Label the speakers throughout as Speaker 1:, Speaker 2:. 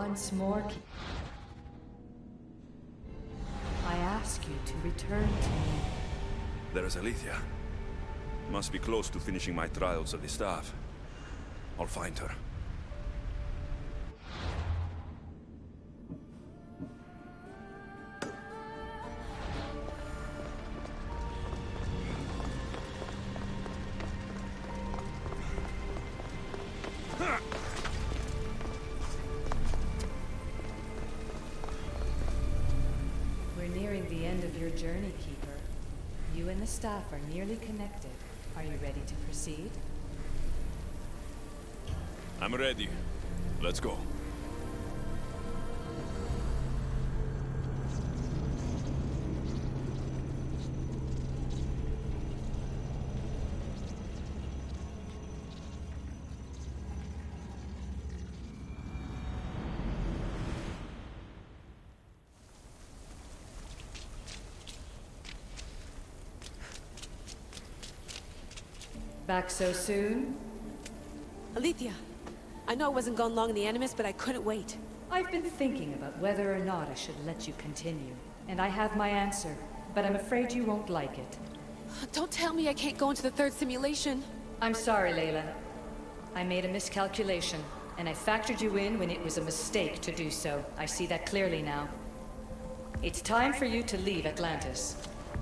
Speaker 1: once more. I ask you to return to me.
Speaker 2: There is Alethea. Must be close to finishing my trials of the staff. I'll find her.
Speaker 1: We're nearing the end of your journey, Keeper. You and the staff are nearly connected. Are you ready to proceed?
Speaker 2: I'm ready. Let's go.
Speaker 1: Back so soon?
Speaker 3: Alethea, I know I wasn't gone long in the Animus, but I couldn't wait.
Speaker 1: I've been thinking about whether or not I should let you continue, and I have my answer, but I'm afraid you won't like it.
Speaker 3: Don't tell me I can't go into the third simulation.
Speaker 1: I'm sorry, Layla. I made a miscalculation, and I factored you in when it was a mistake to do so. I see that clearly now. It's time for you to leave Atlantis.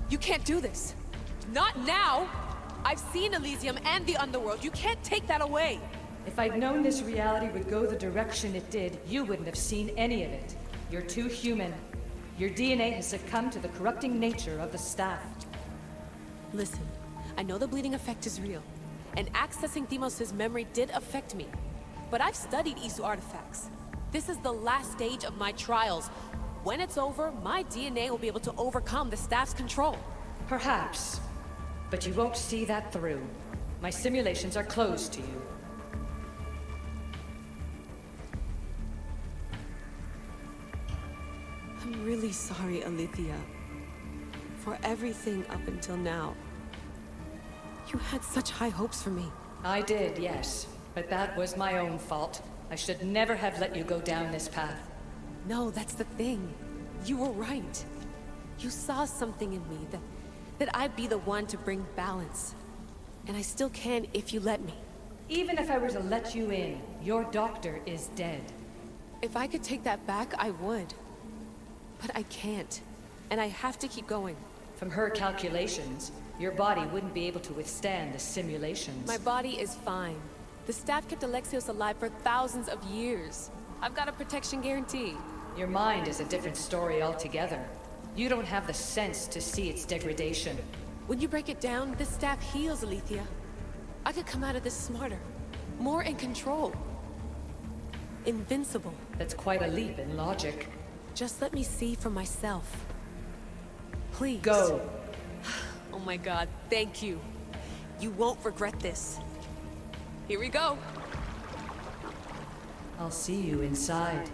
Speaker 3: You can't do this. Not now! I've seen Elysium and the Underworld. You can't take that away!
Speaker 1: If I'd known this reality would go the direction it did, you wouldn't have seen any of it. You're too human. Your DNA has succumbed to the corrupting nature of the staff.
Speaker 3: Listen, I know the bleeding effect is real, and accessing Deimos' memory did affect me. But I've studied Isu artifacts. This is the last stage of my trials. When it's over, my DNA will be able to overcome the staff's control.
Speaker 1: Perhaps. But you won't see that through. My simulations are closed to you.
Speaker 3: I'm really sorry, Alethea. For everything up until now. You had such high hopes for me.
Speaker 1: I did, yes. But that was my own fault. I should never have let you go down this path.
Speaker 3: No, that's the thing. You were right. You saw something in me that I'd be the one to bring balance. And I still can if you let me.
Speaker 1: Even if I were to let you in, your doctor is dead.
Speaker 3: If I could take that back, I would. But I can't. And I have to keep going.
Speaker 1: From her calculations, your body wouldn't be able to withstand the simulations.
Speaker 3: My body is fine. The staff kept Alexios alive for thousands of years. I've got a protection guarantee.
Speaker 1: Your mind is a different story altogether. You don't have the sense to see its degradation.
Speaker 3: When you break it down, this staff heals, Alethea. I could come out of this smarter, more in control. Invincible.
Speaker 1: That's quite a leap in logic.
Speaker 3: Just let me see for myself. Please.
Speaker 1: Go.
Speaker 3: Oh my god, thank you. You won't regret this. Here we go.
Speaker 1: I'll see you inside.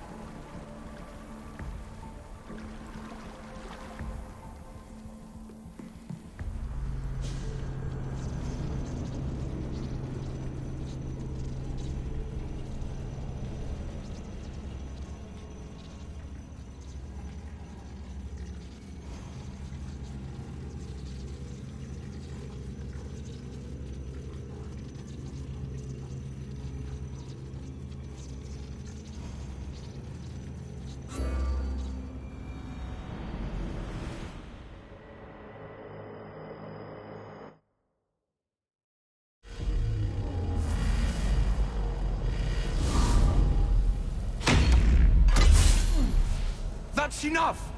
Speaker 4: That's enough!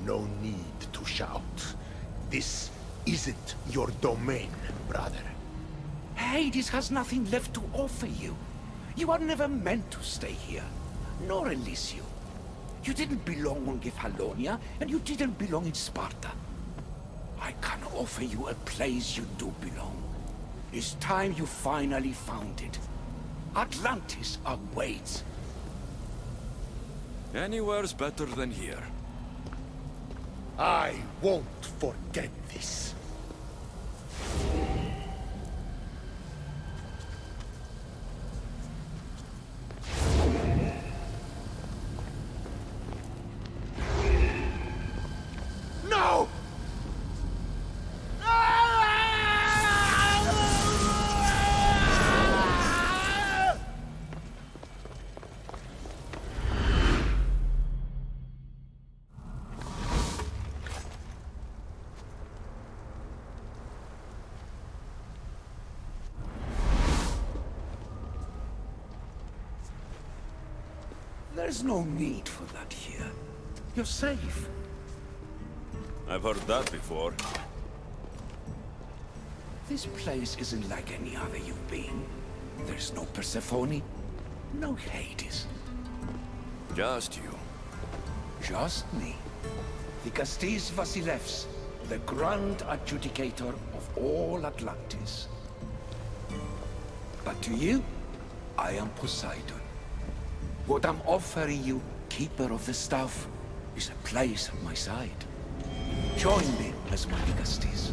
Speaker 5: No need to shout. This isn't your domain, brother.
Speaker 4: Hades has nothing left to offer you. You are never meant to stay here, nor Elysium. You didn't belong on Kefalonia, and you didn't belong in Sparta. I can offer you a place you do belong. It's time you finally found it. Atlantis awaits.
Speaker 2: Anywhere's better than here.
Speaker 5: I won't forget this.
Speaker 4: There's no need for that here. You're safe.
Speaker 2: I've heard that before.
Speaker 4: This place isn't like any other you've been. There's no Persephone, no Hades.
Speaker 2: Just you.
Speaker 4: Just me. Vikastis Vasilevs, the grand adjudicator of all Atlantis. But to you, I am Poseidon. What I'm offering you, Keeper of the Staff, is a place at my side. Join me as my Vikastis.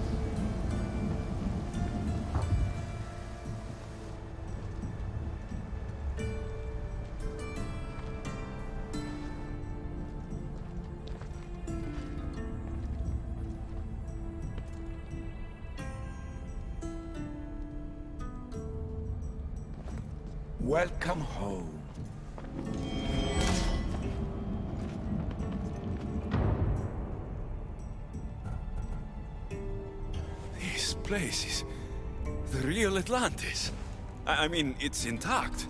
Speaker 4: Welcome home.
Speaker 2: This place is the real Atlantis. I mean, it's intact.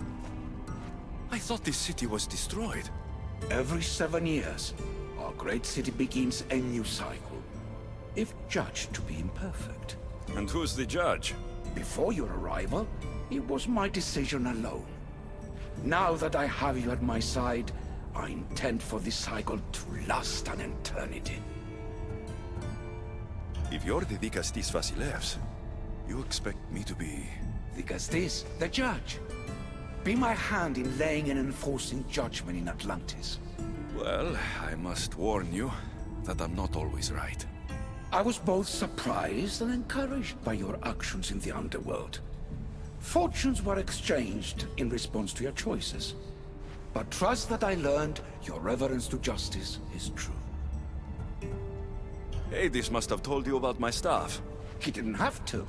Speaker 2: I thought this city was destroyed.
Speaker 4: Every 7 years, our great city begins a new cycle, if judged to be imperfect.
Speaker 2: And who's the judge?
Speaker 4: Before your arrival, it was my decision alone. Now that I have you at my side, I intend for this cycle to last an eternity.
Speaker 2: If you're the Vikastis Vasilevs, you expect me to be...
Speaker 4: Vikastis, the judge. Be my hand in laying and enforcing judgment in Atlantis.
Speaker 2: Well, I must warn you that I'm not always right.
Speaker 4: I was both surprised and encouraged by your actions in the underworld. Fortunes were exchanged in response to your choices. But trust that I learned your reverence to justice is true.
Speaker 2: Hades must have told you about my staff.
Speaker 4: He didn't have to.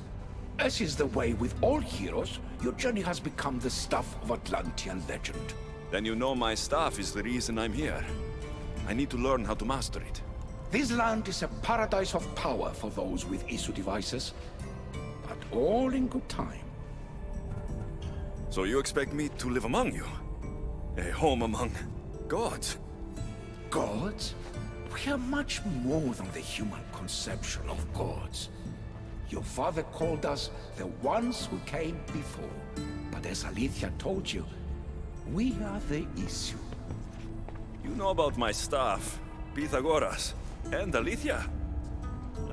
Speaker 4: As is the way with all heroes, your journey has become the stuff of Atlantean legend.
Speaker 2: Then you know my staff is the reason I'm here. I need to learn how to master it.
Speaker 4: This land is a paradise of power for those with Isu devices, but all in good time.
Speaker 2: So you expect me to live among you? A home among gods?
Speaker 4: Gods? We are much more than the human conception of gods. Your father called us the ones who came before. But as Alethea told you, we are the issue.
Speaker 2: You know about my staff, Pythagoras, and Alethea.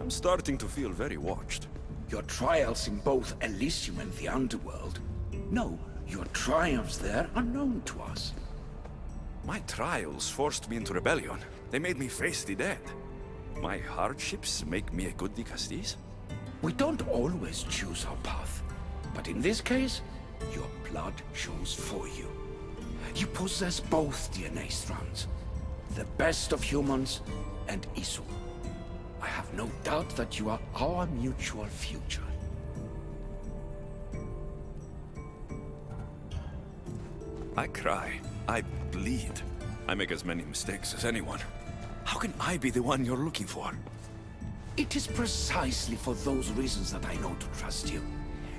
Speaker 2: I'm starting to feel very watched.
Speaker 4: Your trials in both Elysium and the underworld. No, your triumphs there are known to us.
Speaker 2: My trials forced me into rebellion. They made me face the dead. My hardships make me a good Vikastis?
Speaker 4: We don't always choose our path, but in this case, your blood shows for you. You possess both DNA strands, the best of humans and Isu. I have no doubt that you are our mutual future.
Speaker 2: I cry. I bleed. I make as many mistakes as anyone. How can I be the one you're looking for?
Speaker 4: It is precisely for those reasons that I know to trust you.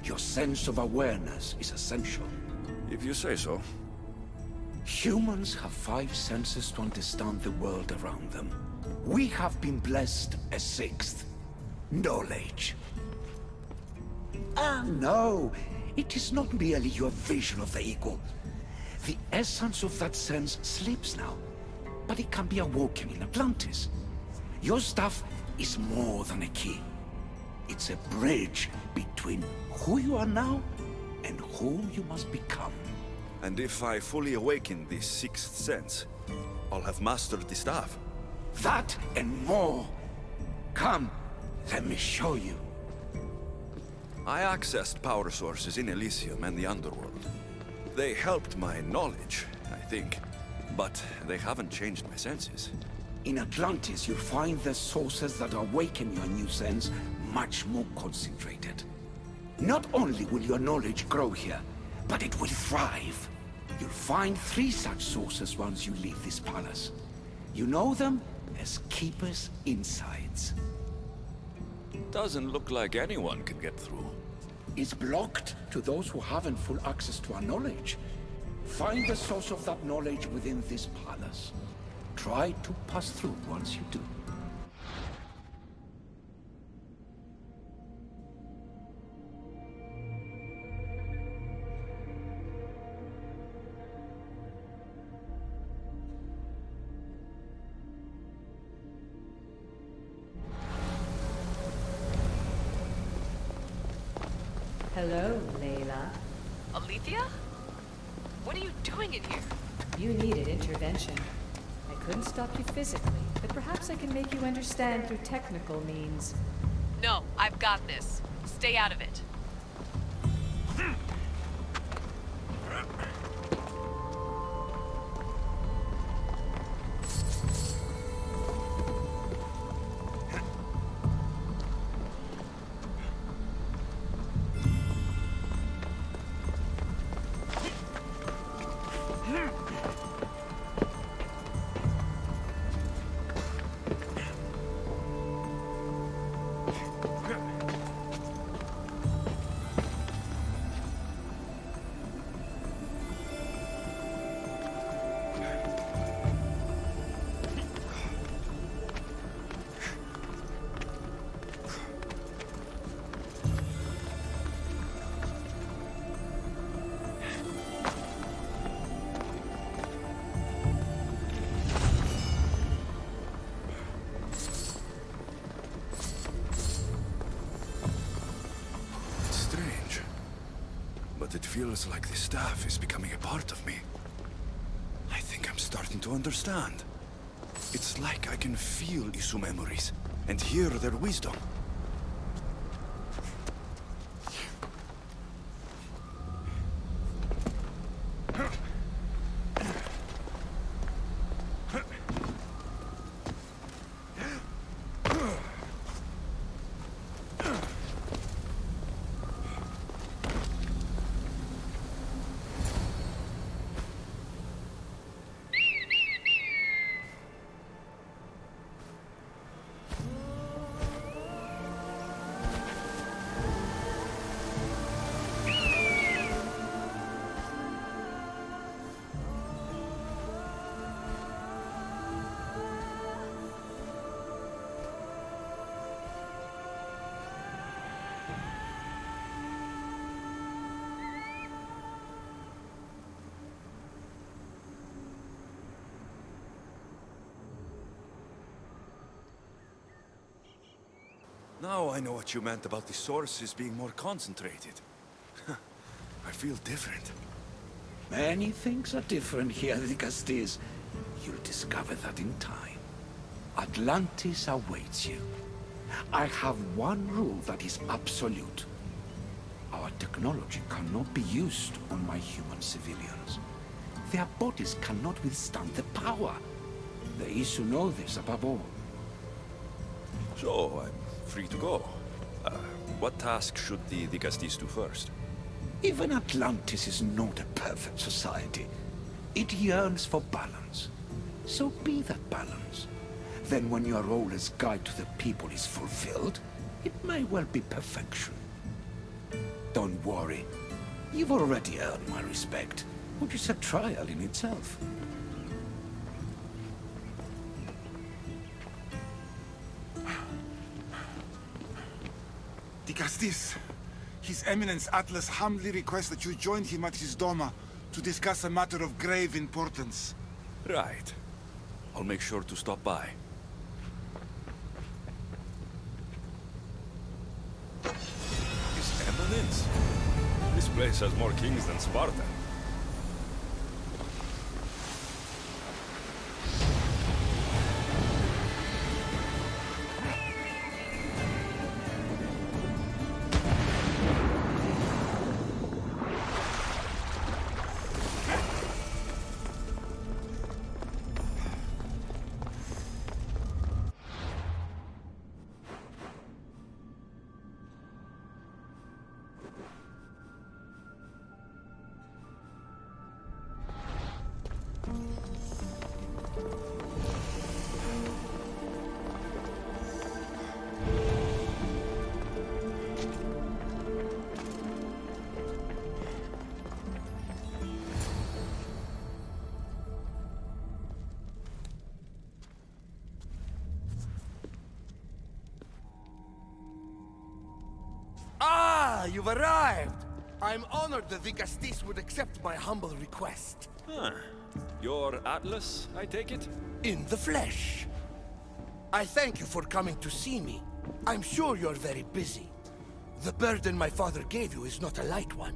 Speaker 4: Your sense of awareness is essential.
Speaker 2: If you say so.
Speaker 4: Humans have 5 senses to understand the world around them. We have been blessed a 6th. Knowledge. Ah, no. It is not merely your vision of the eagle. The essence of that sense sleeps now, but it can be awoken in Atlantis. Your staff is more than a key. It's a bridge between who you are now and who you must become.
Speaker 2: And if I fully awaken this 6th sense, I'll have mastered the staff.
Speaker 4: That and more. Come, let me show you.
Speaker 2: I accessed power sources in Elysium and the underworld. They helped my knowledge, I think, but they haven't changed my senses.
Speaker 4: In Atlantis, you'll find the sources that awaken your new sense much more concentrated. Not only will your knowledge grow here, but it will thrive. You'll find 3 such sources once you leave this palace. You know them as Keeper's Insides.
Speaker 2: Doesn't look like anyone can get through.
Speaker 4: It's blocked to those who haven't full access to our knowledge. Find the source of that knowledge within this palace. Try to pass through once you do.
Speaker 1: Hello, Layla.
Speaker 3: Alethea? What are you doing in here?
Speaker 1: You needed intervention. I couldn't stop you physically, but perhaps I can make you understand through technical means.
Speaker 3: No, I've got this. Stay out of it.
Speaker 2: But it feels like the staff is becoming a part of me. I think I'm starting to understand. It's like I can feel Isu memories and hear their wisdom. Now I know what you meant about the sources being more concentrated. I feel different.
Speaker 4: Many things are different here, Dicastis. You'll discover that in time. Atlantis awaits you. I have one rule that is absolute. Our technology cannot be used on my human civilians. Their bodies cannot withstand the power. The Isu know this above all.
Speaker 2: So, I'm free to go. What task should the Dicastis do first?
Speaker 4: Even Atlantis is not a perfect society. It yearns for balance. So be that balance. Then when your role as guide to the people is fulfilled, it may well be perfection. Don't worry. You've already earned my respect, which is a trial in itself.
Speaker 6: Dicastis, His Eminence Atlas humbly requests that you join him at his Doma to discuss a matter of grave importance.
Speaker 2: Right. I'll make sure to stop by. His Eminence? This place has more kings than Sparta.
Speaker 7: you've arrived! I'm honored the Vigastis would accept my humble request.
Speaker 2: Huh. You're Atlas, I take it?
Speaker 7: In the flesh. I thank you for coming to see me. I'm sure you're very busy. The burden my father gave you is not a light one.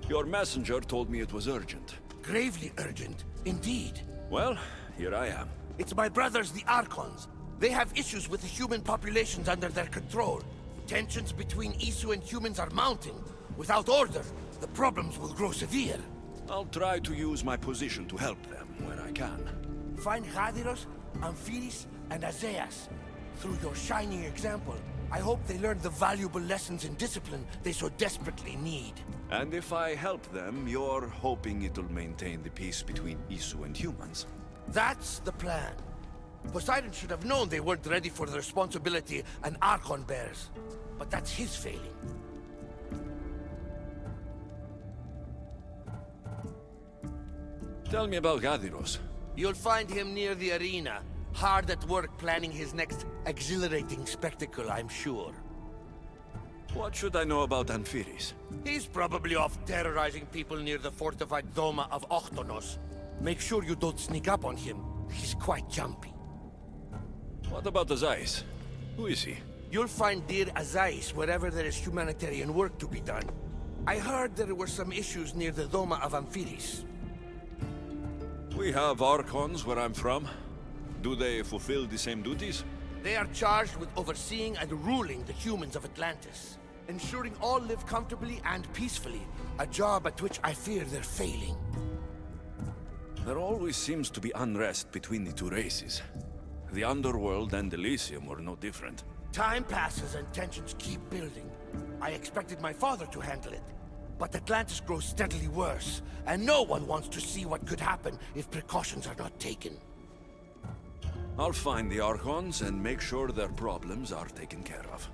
Speaker 2: Your messenger told me it was urgent.
Speaker 7: Gravely urgent, indeed.
Speaker 2: Well, here I am.
Speaker 7: It's my brothers, the Archons. They have issues with the human populations under their control. Tensions between Isu and humans are mounting. Without order, the problems will grow severe.
Speaker 2: I'll try to use my position to help them where I can.
Speaker 7: Find Hadiros, Amphiris, and Azeas. Through your shining example, I hope they learn the valuable lessons in discipline they so desperately need.
Speaker 2: And if I help them, you're hoping it'll maintain the peace between Isu and humans.
Speaker 7: That's the plan. Poseidon should have known they weren't ready for the responsibility an Archon bears. But that's his failing.
Speaker 2: Tell me about Gadiros.
Speaker 7: You'll find him near the arena, hard at work planning his next exhilarating spectacle, I'm sure.
Speaker 2: What should I know about Amphiris?
Speaker 7: He's probably off terrorizing people near the fortified Doma of Ochtonos. Make sure you don't sneak up on him. He's quite jumpy.
Speaker 2: What about Azais? Who is he?
Speaker 7: You'll find dear Azais wherever there is humanitarian work to be done. I heard there were some issues near the Doma of Amphiris.
Speaker 2: We have Archons where I'm from. Do they fulfill the same duties?
Speaker 7: They are charged with overseeing and ruling the humans of Atlantis. Ensuring all live comfortably and peacefully. A job at which I fear they're failing.
Speaker 2: There always seems to be unrest between the two races. The Underworld and Elysium were no different.
Speaker 7: Time passes and tensions keep building. I expected my father to handle it. But Atlantis grows steadily worse, and no one wants to see what could happen if precautions are not taken.
Speaker 2: I'll find the Archons and make sure their problems are taken care of.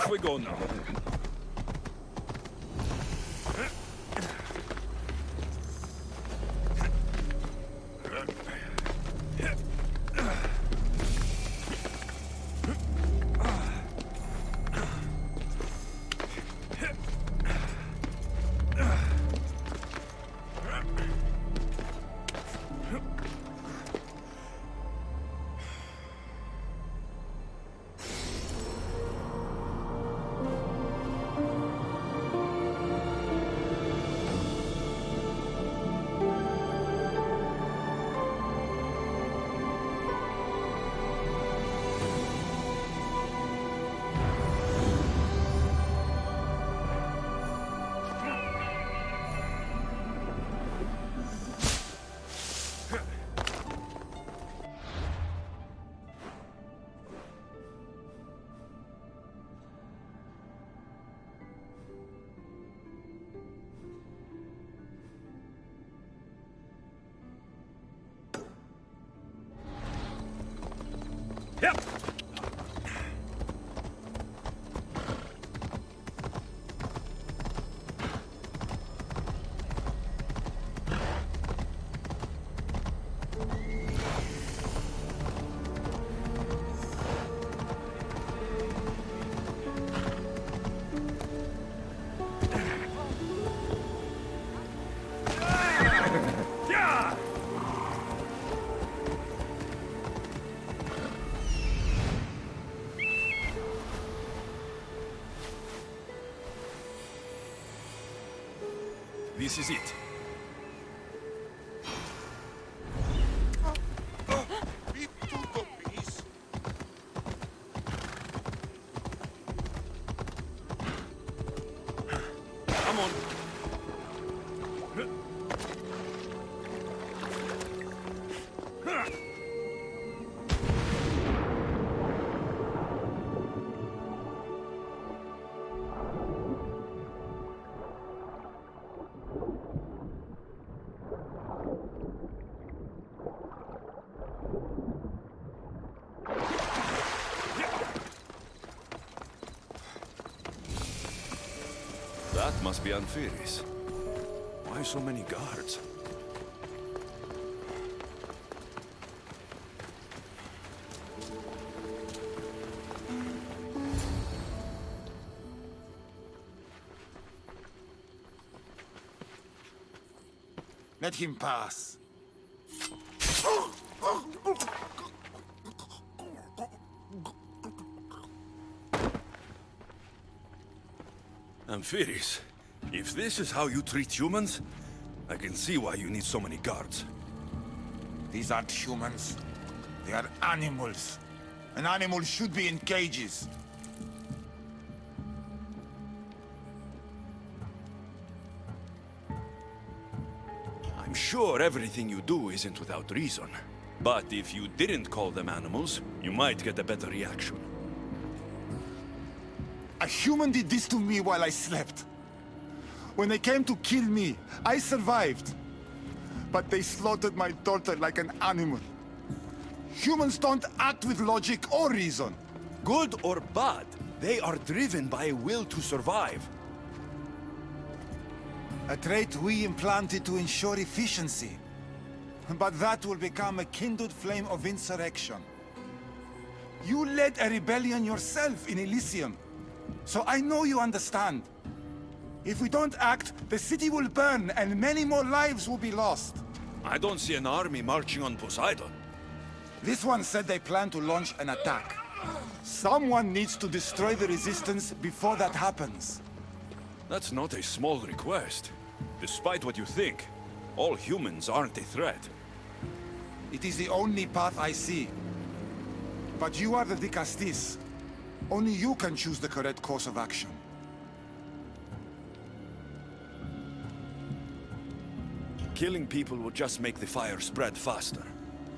Speaker 2: Off we go now. Yep. This is it. Come on. That must be Anfiris. Why so many guards?
Speaker 6: Let him pass.
Speaker 2: Anfiris, if this is how you treat humans, I can see why you need so many guards.
Speaker 6: These aren't humans. They are animals. An animal should be in cages.
Speaker 2: I'm sure everything you do isn't without reason. But if you didn't call them animals, you might get a better reaction.
Speaker 6: A human did this to me while I slept. When they came to kill me, I survived. But they slaughtered my daughter like an animal. Humans don't act with logic or reason.
Speaker 2: Good or bad, they are driven by a will to survive.
Speaker 6: A trait we implanted to ensure efficiency. But that will become a kindled flame of insurrection. You led a rebellion yourself in Elysium. So I know you understand. If we don't act, the city will burn and many more lives will be lost.
Speaker 2: I don't see an army marching on Poseidon.
Speaker 6: This one said they plan to launch an attack. Someone needs to destroy the resistance before that happens.
Speaker 2: That's not a small request. Despite what you think, all humans aren't a threat.
Speaker 6: It is the only path I see. But you are the Dicastis. Only you can choose the correct course of action.
Speaker 2: Killing people will just make the fire spread faster.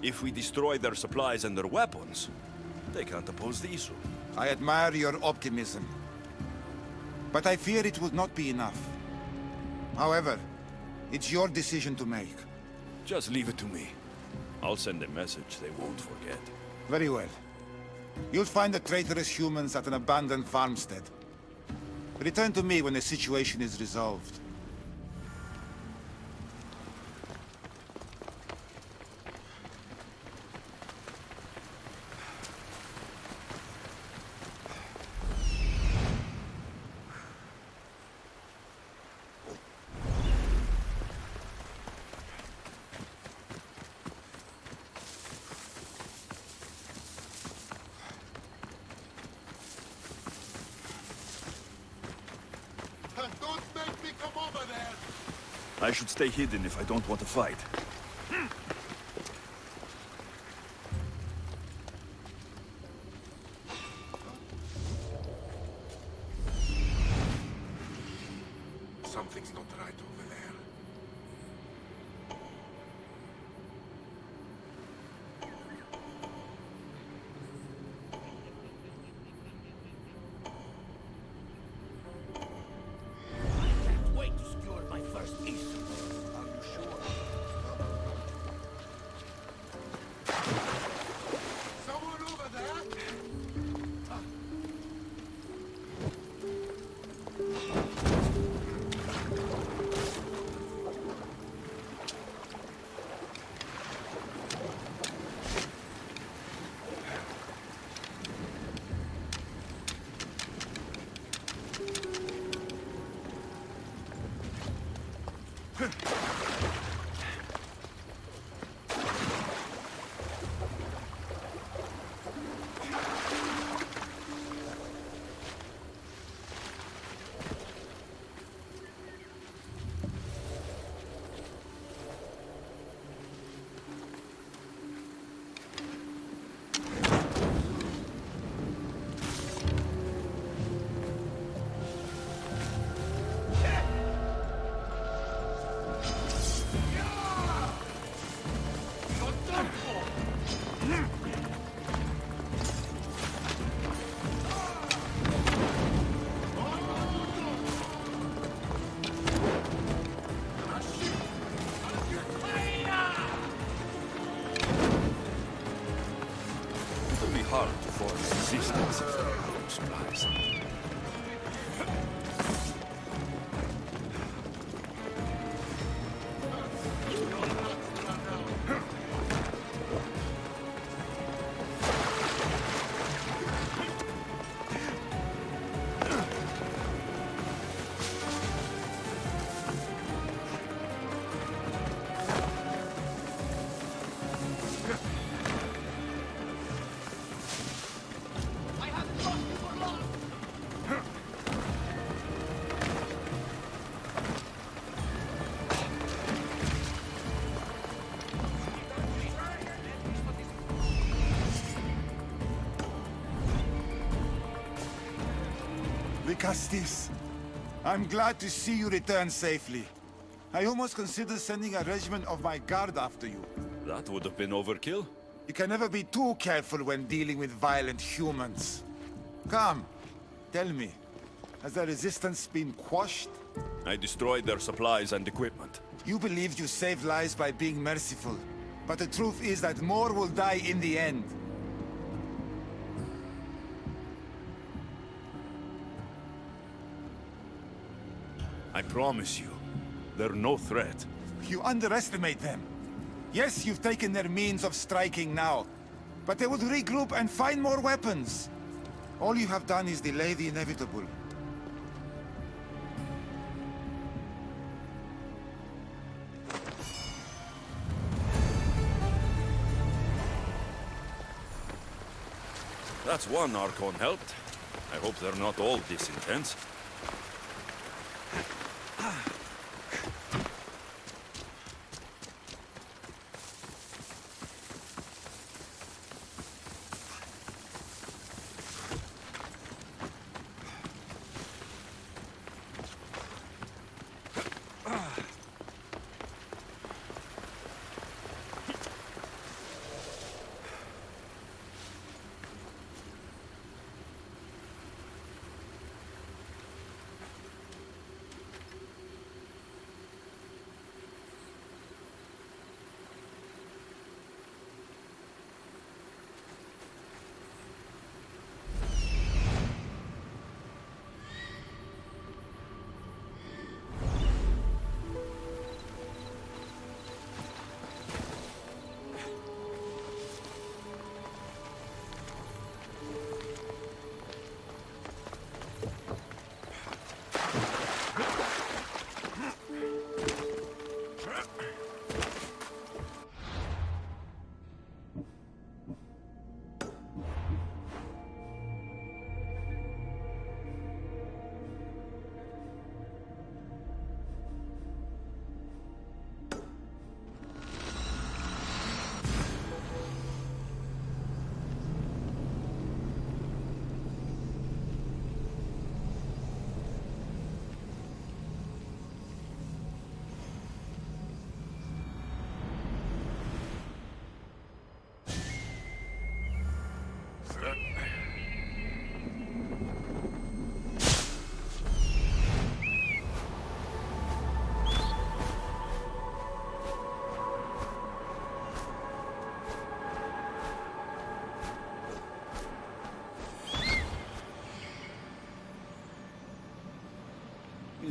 Speaker 2: If we destroy their supplies and their weapons, they can't oppose the issue.
Speaker 6: I admire your optimism. But I fear it will not be enough. However, it's your decision to make.
Speaker 2: Just leave it to me. I'll send a message they won't forget.
Speaker 6: Very well. You'll find the traitorous humans at an abandoned farmstead. Return to me when the situation is resolved.
Speaker 5: Don't make me come over there!
Speaker 2: I should stay hidden if I don't want to fight.
Speaker 5: Something's not right over there.
Speaker 7: Can't wait to skewer my first Isu. Are you sure?
Speaker 5: Someone over there?
Speaker 2: It'll be hard to force resistance if there are no supplies.
Speaker 6: Vicastis, I'm glad to see you return safely. I almost considered sending a regiment of my guard after you.
Speaker 2: That would have been overkill.
Speaker 6: You can never be too careful when dealing with violent humans. Come, tell me, has the resistance been quashed?
Speaker 2: I destroyed their supplies and equipment.
Speaker 6: You believed you saved lives by being merciful, but the truth is that more will die in the end.
Speaker 2: I promise you, they're no threat.
Speaker 6: You underestimate them. Yes, you've taken their means of striking now, but they would regroup and find more weapons. All you have done is delay the inevitable.
Speaker 2: That's one Archon helped. I hope they're not all this intense.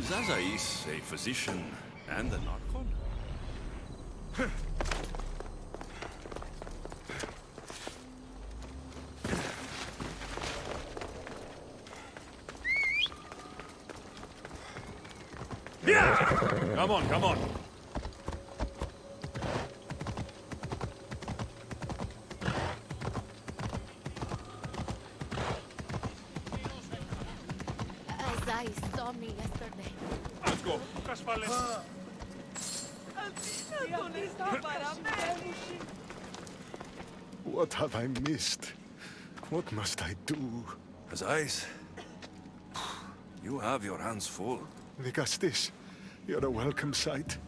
Speaker 2: Is Azais a physician and an archon?
Speaker 8: Come on, come on.
Speaker 9: Azai saw me yesterday.
Speaker 8: Let's go.
Speaker 10: What have I missed? What must I do?
Speaker 2: Azais, you have your hands full.
Speaker 10: Vigastis, you're a welcome sight.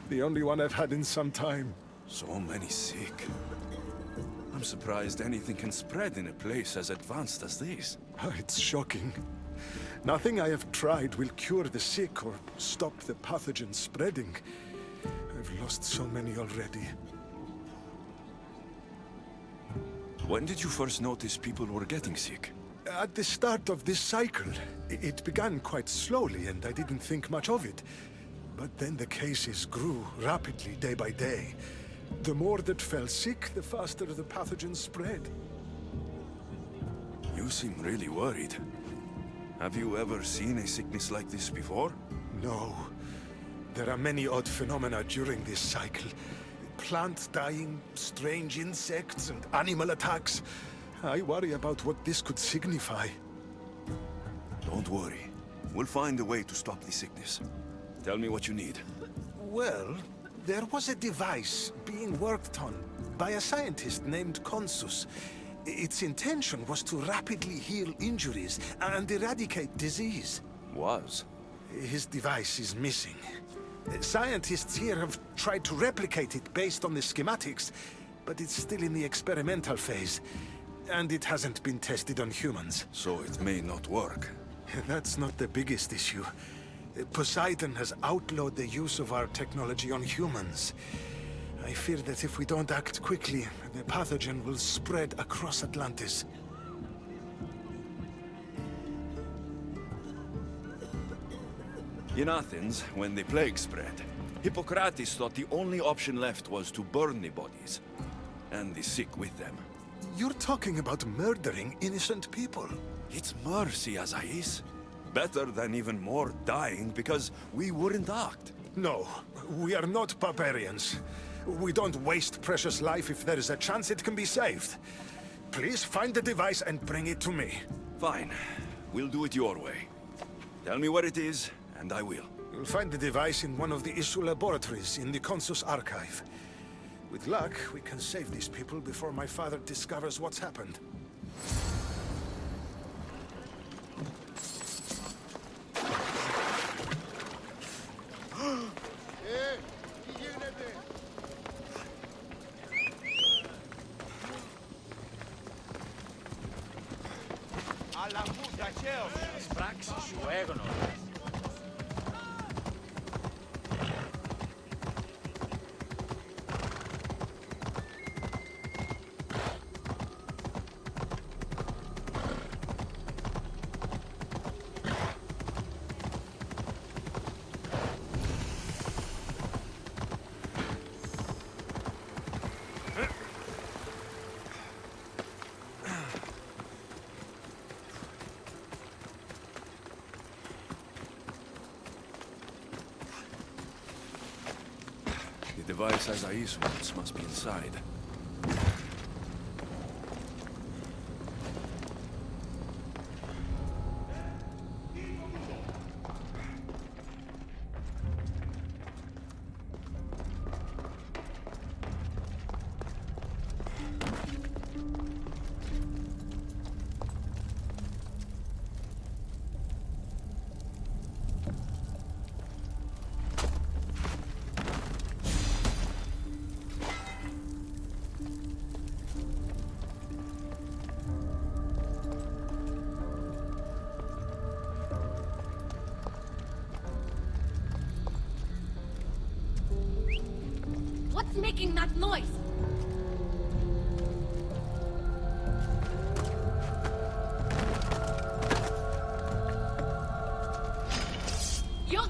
Speaker 10: The only one I've had in some time.
Speaker 2: So many sick. I'm surprised anything can spread in a place as advanced as this.
Speaker 10: It's shocking. Nothing I have tried will cure the sick or stop the pathogen spreading. I've lost so many already.
Speaker 2: When did you first notice people were getting sick?
Speaker 10: At the start of this cycle, it began quite slowly and I didn't think much of it. But then the cases grew rapidly day by day. The more that fell sick, the faster the pathogen spread.
Speaker 2: You seem really worried. Have you ever seen a sickness like this before?
Speaker 10: No. There are many odd phenomena during this cycle. Plants dying, strange insects, and animal attacks. I worry about what this could signify.
Speaker 2: Don't worry. We'll find a way to stop the sickness. Tell me what you need.
Speaker 10: Well, there was a device being worked on by a scientist named Consus. Its intention was to rapidly heal injuries and eradicate disease.
Speaker 2: Was?
Speaker 10: His device is missing. Scientists here have tried to replicate it based on the schematics, but it's still in the experimental phase. And it hasn't been tested on humans.
Speaker 2: So it may not work.
Speaker 10: That's not the biggest issue. Poseidon has outlawed the use of our technology on humans. I fear that if we don't act quickly, the pathogen will spread across Atlantis.
Speaker 2: In Athens, when the plague spread, Hippocrates thought the only option left was to burn the bodies, and the sick with them.
Speaker 10: You're talking about murdering innocent people.
Speaker 2: It's mercy, Azais. Better than even more dying because we wouldn't act.
Speaker 10: No, we are not barbarians. We don't waste precious life if there is a chance it can be saved. Please find the device and bring it to me.
Speaker 2: Fine. We'll do it your way. Tell me where it is, and I will.
Speaker 10: You'll find the device in one of the issue laboratories in the Consus archive. With luck, we can save these people before my father discovers what's happened.
Speaker 2: The device Azais wants must be inside.
Speaker 9: What's making that noise? You're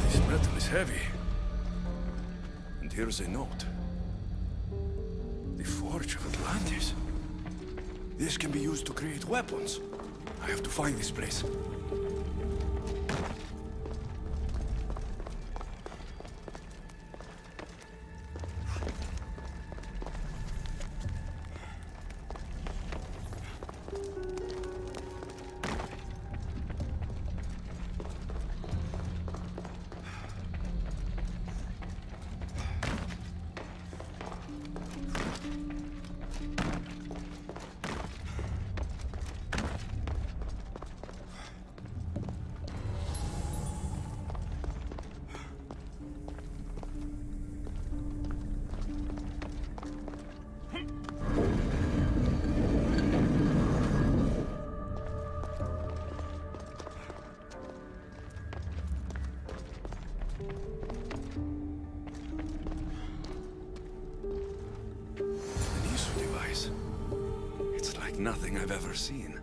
Speaker 2: This metal is heavy. And here's a note. The Forge of Atlantis. This can be used to create weapons. I have to find this place. It's like nothing I've ever seen.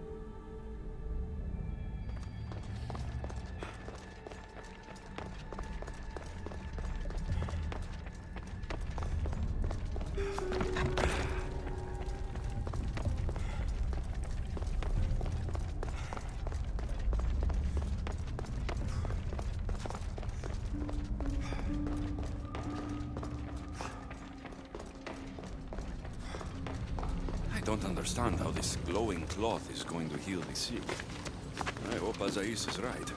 Speaker 2: I don't understand how this glowing cloth is going to heal the sick. I hope Azais is right.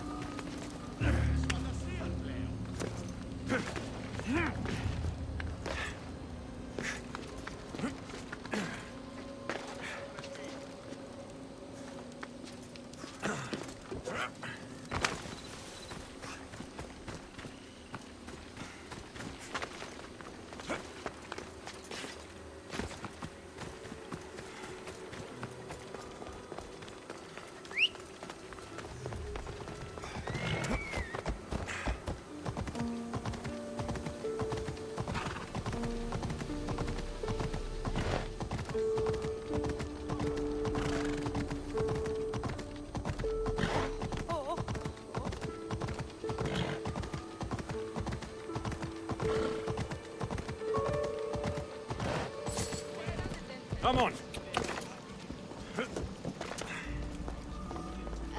Speaker 8: Come on!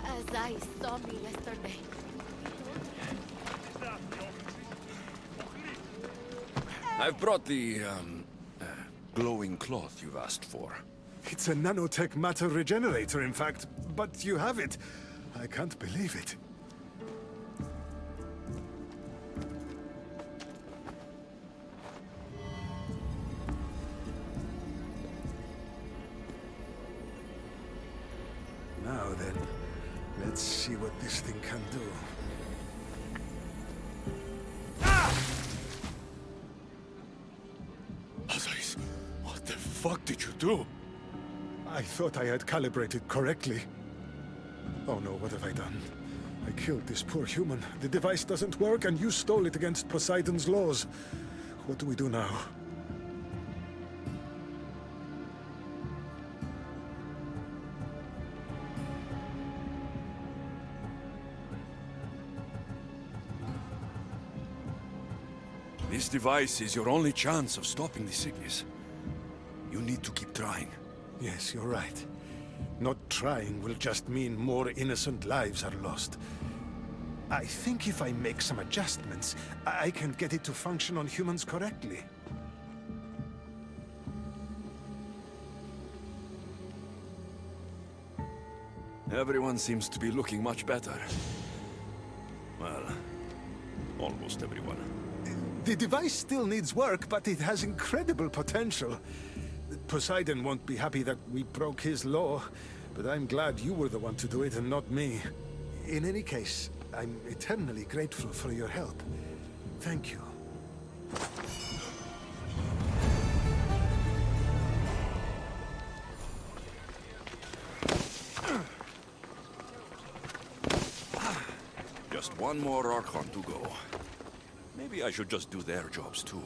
Speaker 9: Azai saw me yesterday.
Speaker 2: I've brought the, glowing cloth you've asked for.
Speaker 10: It's a nanotech matter regenerator, in fact, but you have it. I can't believe it. Now then, let's see what this thing can do.
Speaker 2: Azais, what the fuck did you do?
Speaker 10: I thought I had calibrated correctly. Oh no, what have I done? I killed this poor human. The device doesn't work, and you stole it against Poseidon's laws. What do we do now?
Speaker 2: This device is your only chance of stopping the sickness. You need to keep trying.
Speaker 10: Yes, you're right. Not trying will just mean more innocent lives are lost. I think if I make some adjustments, I can get it to function on humans correctly.
Speaker 2: Everyone seems to be looking much better. Well, almost everyone.
Speaker 10: The device still needs work, but it has incredible potential. Poseidon won't be happy that we broke his law, but I'm glad you were the one to do it and not me. In any case, I'm eternally grateful for your help. Thank you.
Speaker 2: Just one more Archon to go. Maybe I should just do their jobs too.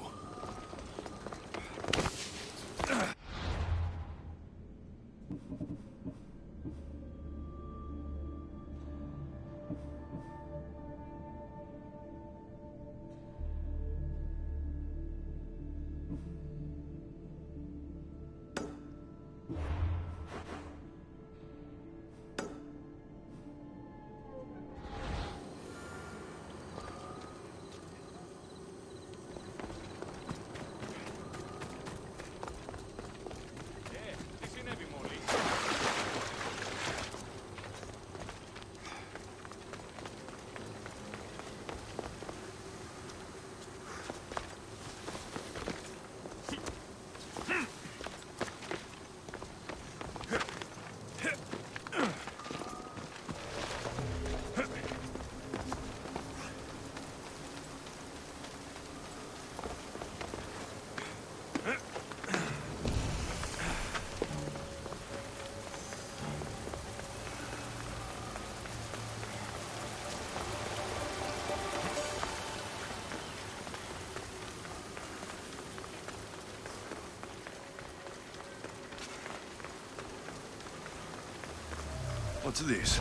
Speaker 2: What's this?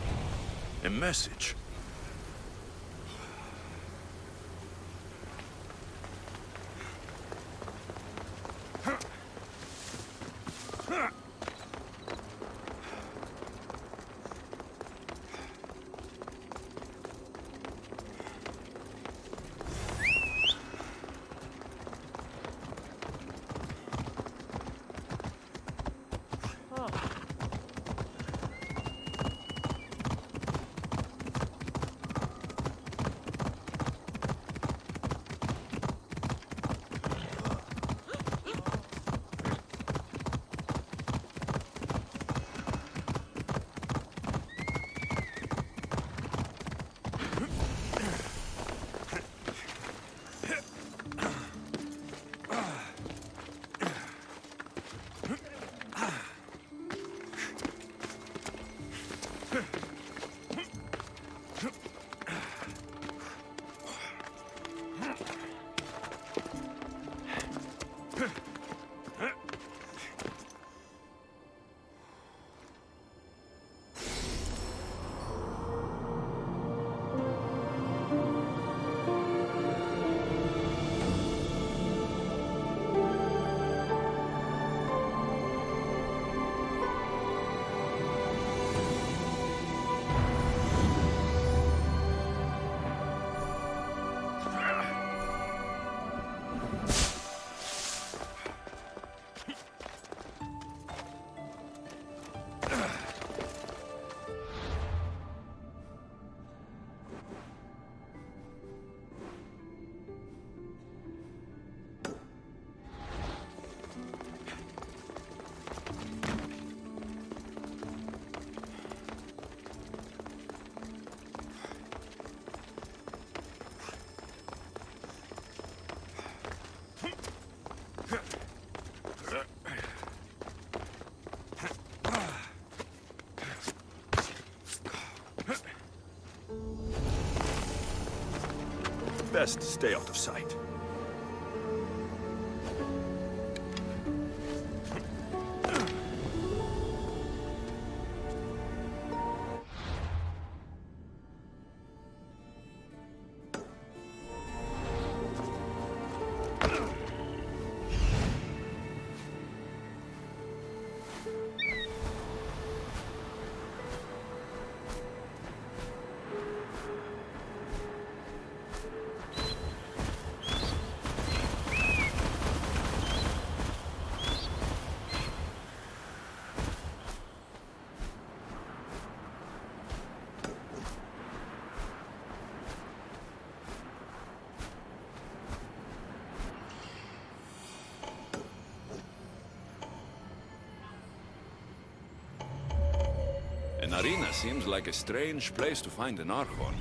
Speaker 2: A message? Best stay out of sight. An arena seems like a strange place to find an Archon.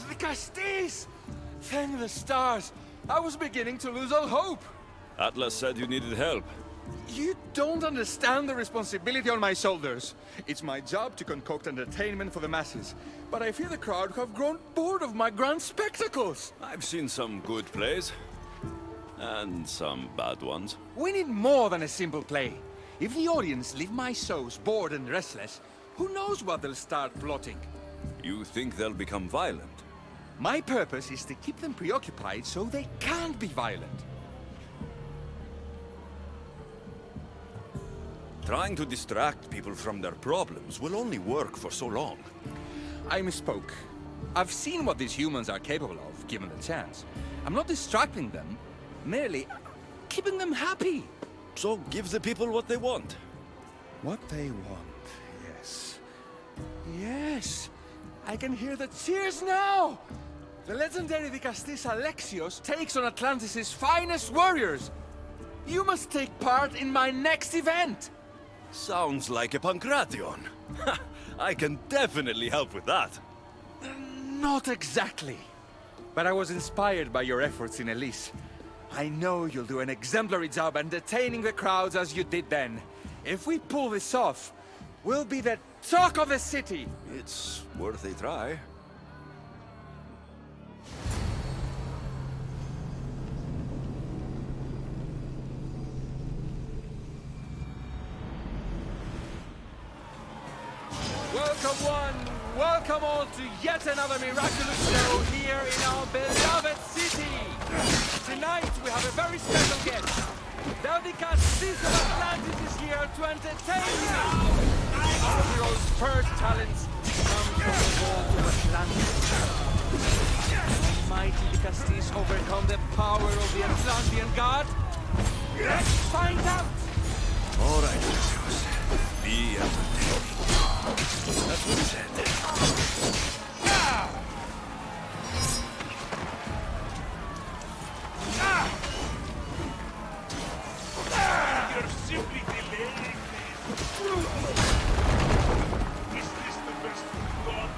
Speaker 11: The Castis! Thank the stars! I was beginning to lose all hope!
Speaker 2: Atlas said you needed help.
Speaker 11: You don't understand the responsibility on my shoulders. It's my job to concoct entertainment for the masses. But I fear the crowd have grown bored of my grand spectacles.
Speaker 2: I've seen some good plays. And some bad ones.
Speaker 11: We need more than a simple play. If the audience leave my shows bored and restless, who knows what they'll start plotting?
Speaker 2: You think they'll become violent?
Speaker 11: My purpose is to keep them preoccupied so they can't be violent.
Speaker 2: Trying to distract people from their problems will only work for so long.
Speaker 11: I misspoke. I've seen what these humans are capable of, given the chance. I'm not distracting them, merely keeping them happy.
Speaker 2: So give the people what they want.
Speaker 11: What they want, yes. Yes! I can hear the cheers now! The legendary Vicastis Alexios takes on Atlantis' finest warriors! You must take part in my next event!
Speaker 2: Sounds like a Pancration. I can definitely help with that.
Speaker 11: Not exactly. But I was inspired by your efforts in Elise. I know you'll do an exemplary job entertaining the crowds as you did then. If we pull this off, we'll be the talk of the city!
Speaker 2: It's worth a try.
Speaker 11: Welcome one, welcome all to yet another miraculous show here in our beloved city! Tonight we have a very special guest. The Castis of Atlantis is here to entertain you! Our hero's first talent comes from the walls of Atlantis. Mighty the Castis overcome the power of the Atlantean god? Let's find out!
Speaker 2: All right, Lucius. Be entertained. That's what he said.
Speaker 5: You're simply delaying this. Is this the best you've got?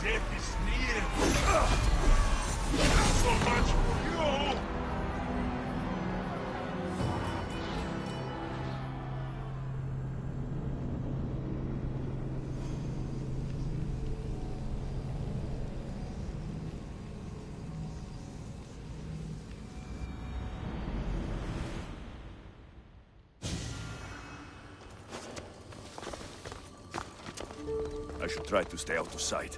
Speaker 5: Death is near. So much for you.
Speaker 2: I should try to stay out of sight.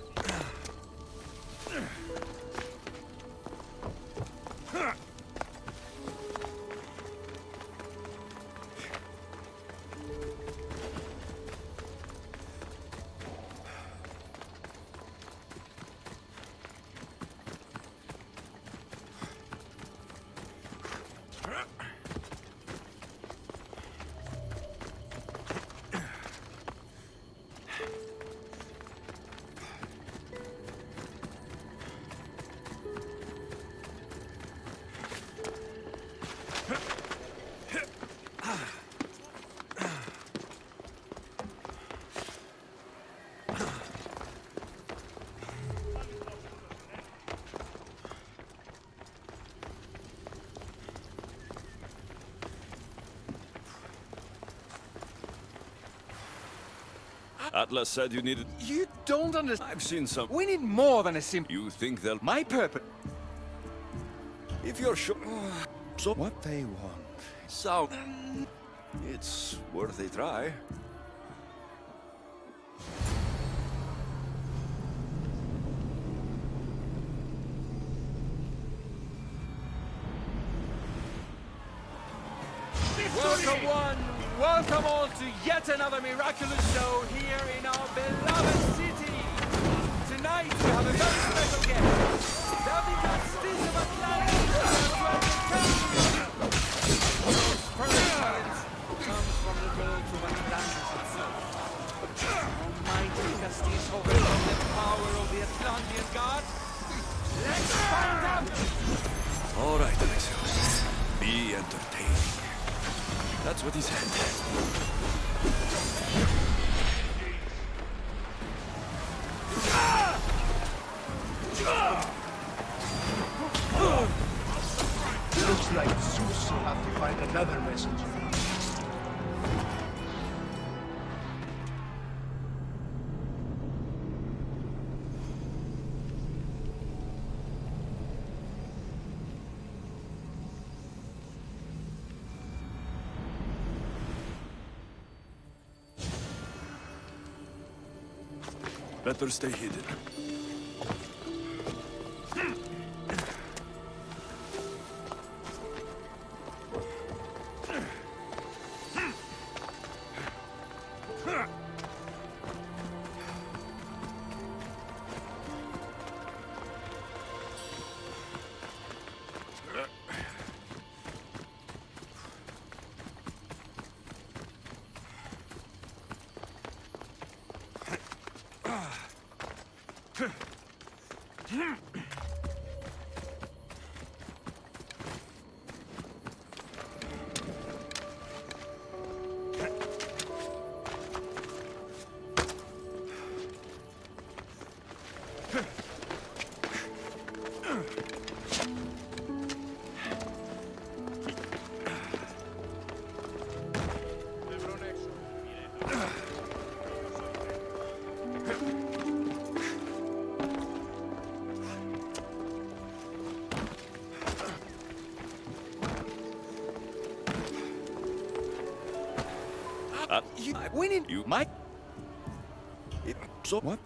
Speaker 2: Atlas said you needed...
Speaker 11: You don't understand.
Speaker 2: I've seen some...
Speaker 11: We need more than a simple...
Speaker 2: You think they'll...
Speaker 11: My purpose...
Speaker 2: If you're sure... So...
Speaker 11: What they want.
Speaker 2: So... It's worth a try.
Speaker 11: Welcome one, welcome all to yet another miraculous show here in our beloved city. Tonight we have a very special guest. The Castillo of Atlantis Whose first talent comes from the world of Atlantis itself. Almighty Castillo overcome the power of the Atlantean god. Let's find out!
Speaker 2: All right, Alexios. Be entertaining. That's what he said.
Speaker 7: Looks like Zeus will have to find another messenger.
Speaker 2: Better stay hidden.
Speaker 11: We need you, Mike.
Speaker 2: So what?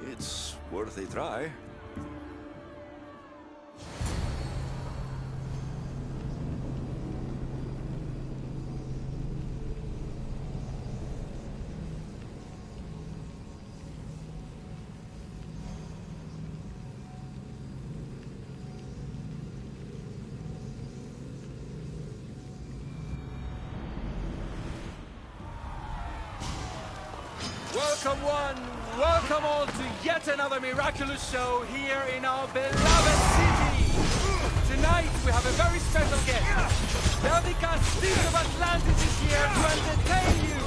Speaker 2: It's worth a try.
Speaker 11: Welcome one, welcome all to yet another miraculous show here in our beloved city. Tonight we have a very special guest. The Castillo of Atlantis is here to entertain you.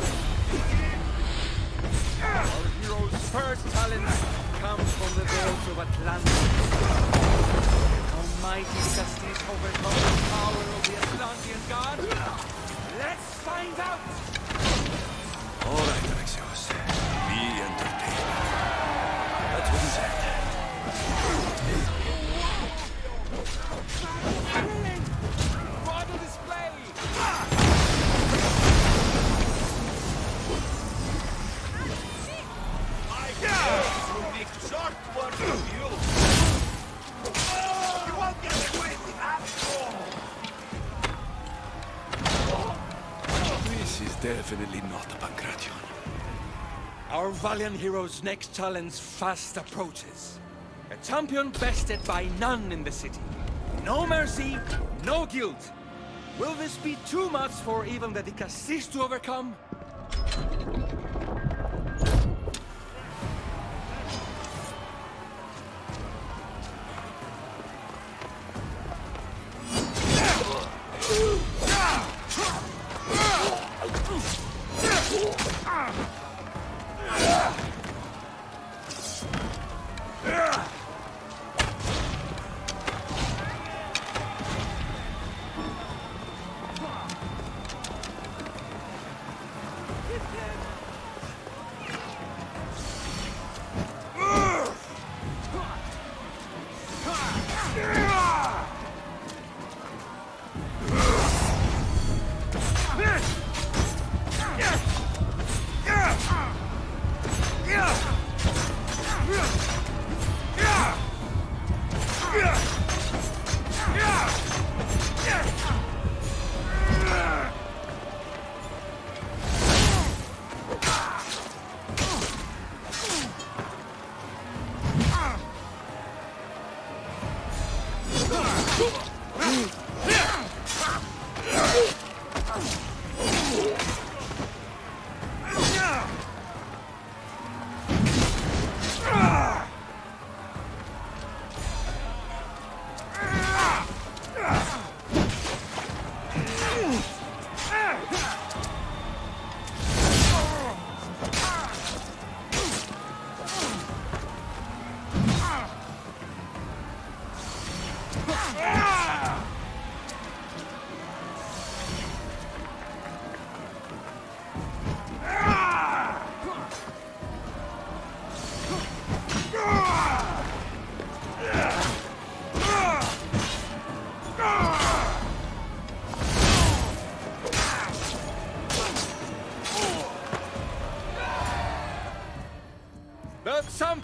Speaker 11: Our hero's first talent comes from the world of Atlantis. Almighty Castillo overcome the power of the Atlantean god. Let's find out.
Speaker 2: All right, Alexios. Be entertained. That's what he said.
Speaker 11: Model display!
Speaker 7: My guess will make short work of you. You won't get away with that.
Speaker 2: This is definitely not a Pancration.
Speaker 11: Our valiant hero's next challenge fast approaches. A champion bested by none in the city. No mercy, no guilt. Will this be too much for even the Cassis to overcome?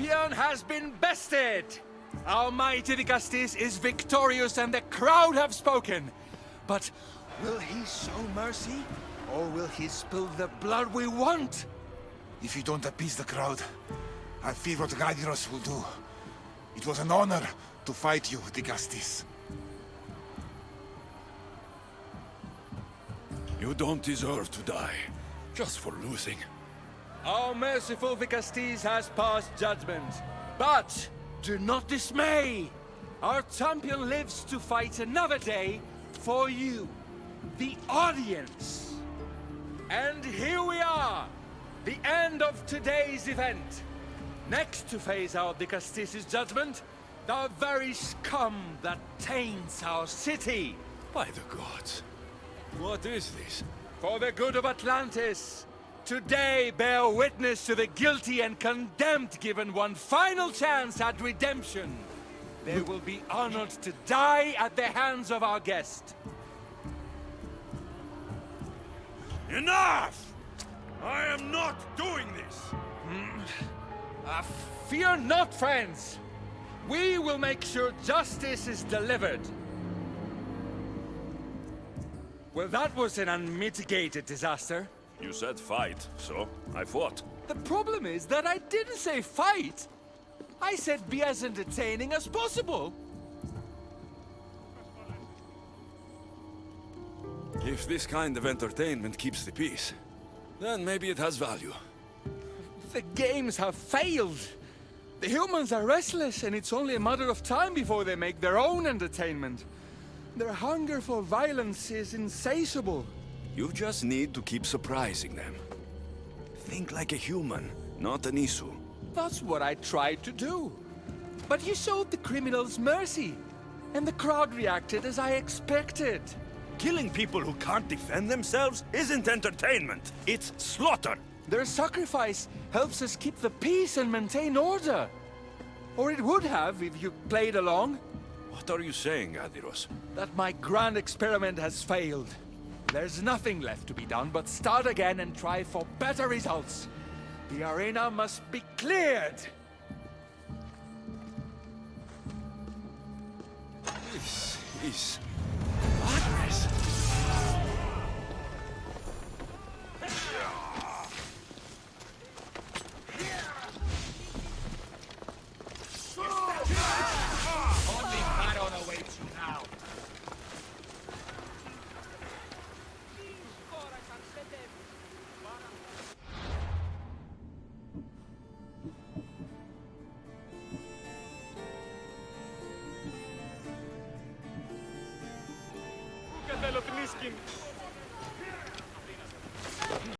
Speaker 11: champion has been bested! Our mighty Vicastis is victorious and the crowd have spoken. But will he show mercy? Or will he spill the blood we want?
Speaker 6: If you don't appease the crowd, I fear what Gaidiros will do. It was an honor to fight you, Digastis.
Speaker 2: You don't deserve to die, just for losing.
Speaker 11: Our merciful Vicastis has passed judgment. But do not dismay! Our champion lives to fight another day for you, the audience. And here we are, the end of today's event. Next to face our Vicastis' judgment, the very scum that taints our city.
Speaker 2: By the gods. What is this?
Speaker 11: For the good of Atlantis, today bear witness to the guilty and condemned given one final chance at redemption. They will be honored to die at the hands of our guest.
Speaker 2: Enough! I am not doing this!
Speaker 11: Fear not, friends. We will make sure justice is delivered. Well, that was an unmitigated disaster.
Speaker 2: You said fight, so I fought.
Speaker 11: The problem is that I didn't say fight. I said be as entertaining as possible.
Speaker 2: If this kind of entertainment keeps the peace, then maybe it has value.
Speaker 11: The games have failed. The humans are restless, and it's only a matter of time before they make their own entertainment. Their hunger for violence is insatiable.
Speaker 2: You just need to keep surprising them. Think like a human, not an Isu.
Speaker 11: That's what I tried to do. But you showed the criminals mercy, and the crowd reacted as I expected.
Speaker 2: Killing people who can't defend themselves isn't entertainment. It's slaughter.
Speaker 11: Their sacrifice helps us keep the peace and maintain order. Or it would have if you played along.
Speaker 2: What are you saying, Adiros?
Speaker 11: That my grand experiment has failed. There's nothing left to be done but start again and try for better results. The arena must be cleared.
Speaker 2: This is madness.
Speaker 7: Only Baron awaits you now.
Speaker 8: Bello Tniskin.